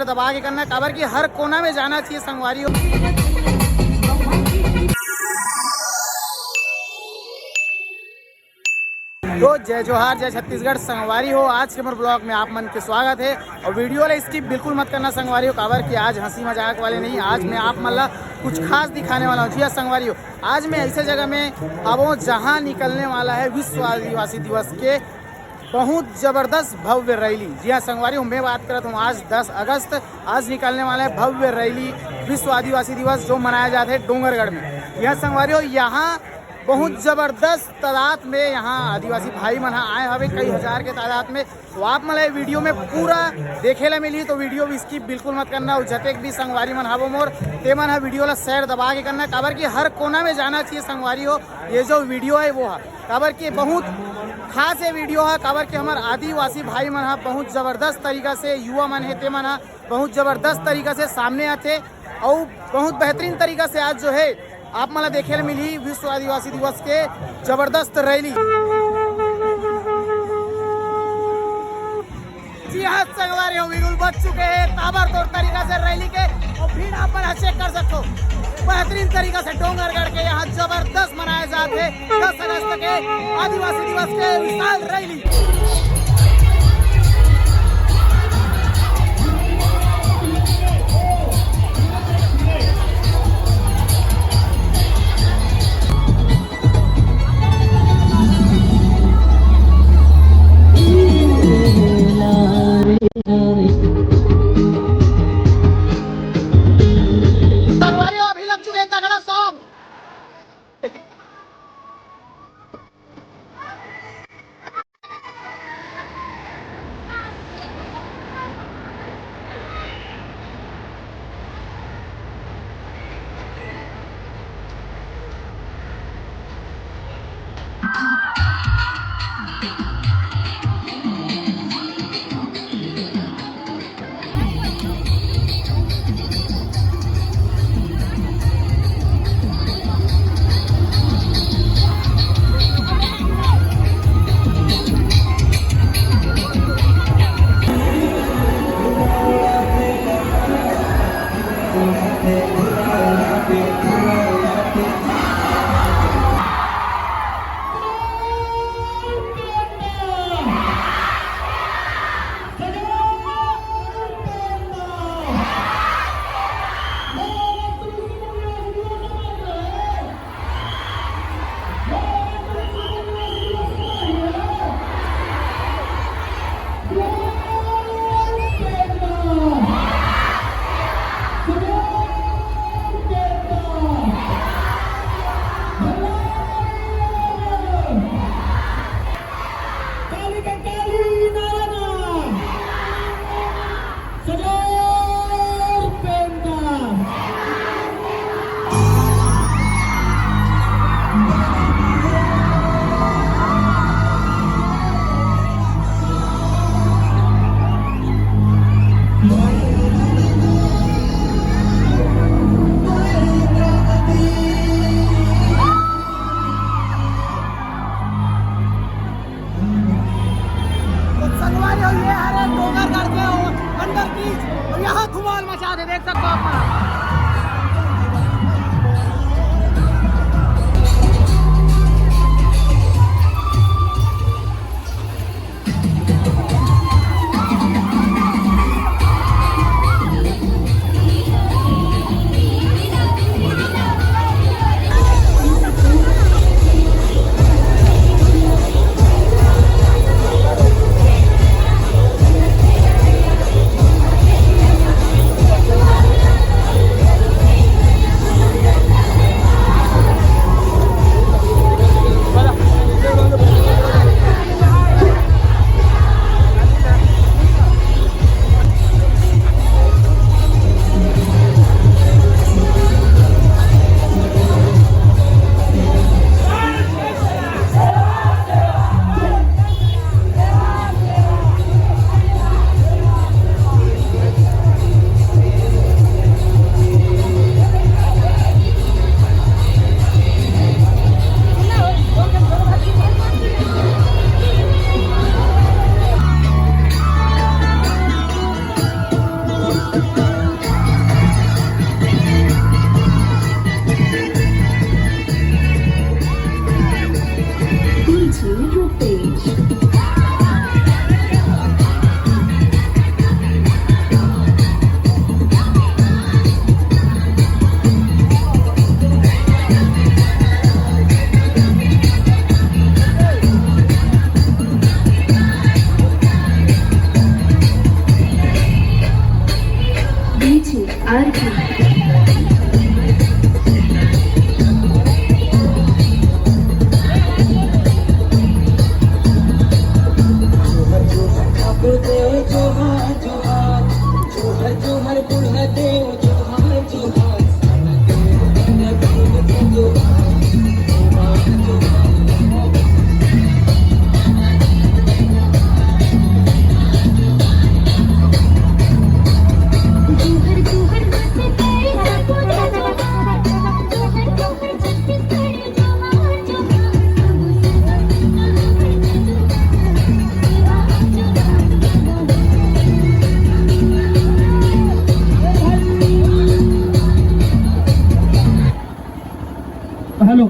Share दबा के करना। खबर की हर कोना में जाना चाहिए संगवारी। तो जय जोहार, जय छत्तीसगढ़ संगवारी हो। आज के मेरे ब्लॉग में आप मन के स्वागत है और वीडियो वाला स्किप बिल्कुल मत करना संगवारी हो। खबर कि आज हंसी मजाक वाले नहीं, आज मैं आप मतलब कुछ खास दिखाने वाला हूँ। जी हाँ संगवारी हो, आज मैं ऐसे जगह में अब हूँ जहाँ निकलने वाला है विश्व आदिवासी दिवस के बहुत जबरदस्त भव्य रैली। जी हाँ संगवारी हो, मैं बात करता हूँ आज 10 अगस्त आज निकलने वाला है भव्य रैली विश्व आदिवासी दिवस जो मनाया जाता है डोंगरगढ़ में। यह संगवारी हो, यहाँ बहुत जबरदस्त तादाद में यहाँ आदिवासी भाई मन आए हवे, कई हजार के तादाद में। तो आप मतलब वीडियो में पूरा देखे ला मिली, तो वीडियो भी स्किप बिल्कुल मत करना। और जतेक भी संगवारी मन हवो मोर ते मन वीडियो ला शेयर दबा के करना। खबर की हर कोना में जाना चाहिए संगवारी हो। ये जो वीडियो है वो है खबर की बहुत खास ये वीडियो है। खबर के हमारे आदिवासी भाई मन बहुत जबरदस्त तरीका से, युवा मन है ते मन बहुत जबरदस्त तरीका से सामने आते और बहुत बेहतरीन तरीका से आज जो है आप मला देखे मिली विश्व आदिवासी दिवस के जबरदस्त रैली। जी हाँ संगवारी हो, बिल्कुल बच चुके हैं ताबड़तोड़ तरीका से रैली के। और फिर आप चेक कर सकते हो बेहतरीन तरीका से डोंगरगढ़ के यहाँ जबरदस्त मनाए जाते 10 अगस्त के आदिवासी दिवस के विशाल रैली। हॅलो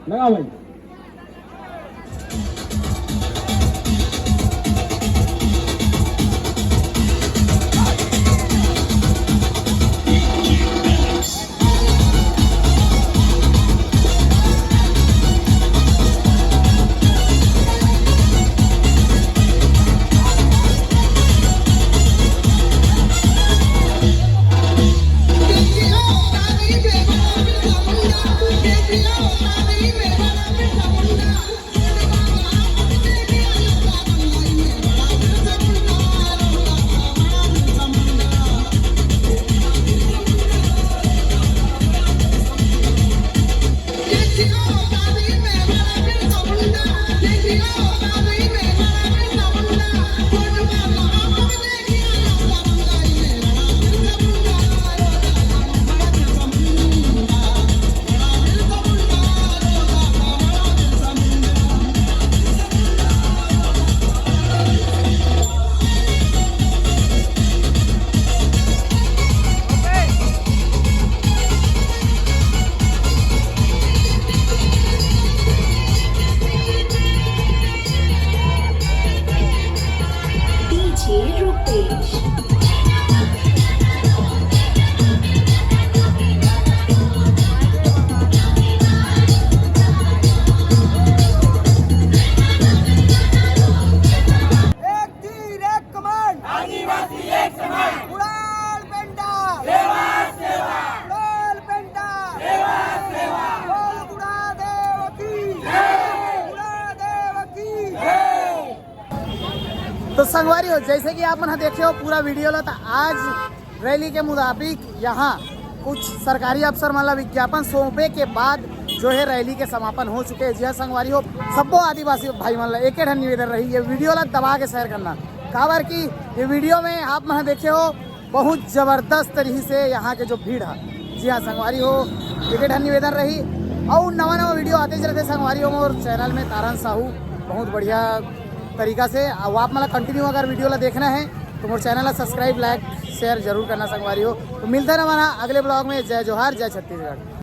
लगा भाई। तो संगवारी हो जैसे कि आप मन देखे हो पूरा वीडियो ला, तो आज रैली के मुताबिक यहाँ कुछ सरकारी अफसर मतलब विज्ञापन सौंपे के बाद जो है रैली के समापन हो चुके हैं। जी हाँ संगवारी हो, सबो आदिवासी भाई मतलब एक ढन निवेदन रही है वीडियो ला दबा के शेयर करना। काबर की ये वीडियो में आप मन देखे हो बहुत ज़बरदस्त तरीके से यहाँ के जो भीड़ है। जी हाँ संगवारी हो, एक ढन निवेदन रही और नवा वीडियो आते रहते संगवारी हो और चैनल में तारन साहू बहुत बढ़िया तरीका से आप मतलब कंटिन्यू अगर वीडियो ला देखना है तो मोर चैनल ला सब्सक्राइब लाइक शेयर जरूर करना संगवारी हो। तो मिलता है हमारा अगले ब्लॉग में। जय जोहार, जय छत्तीसगढ़।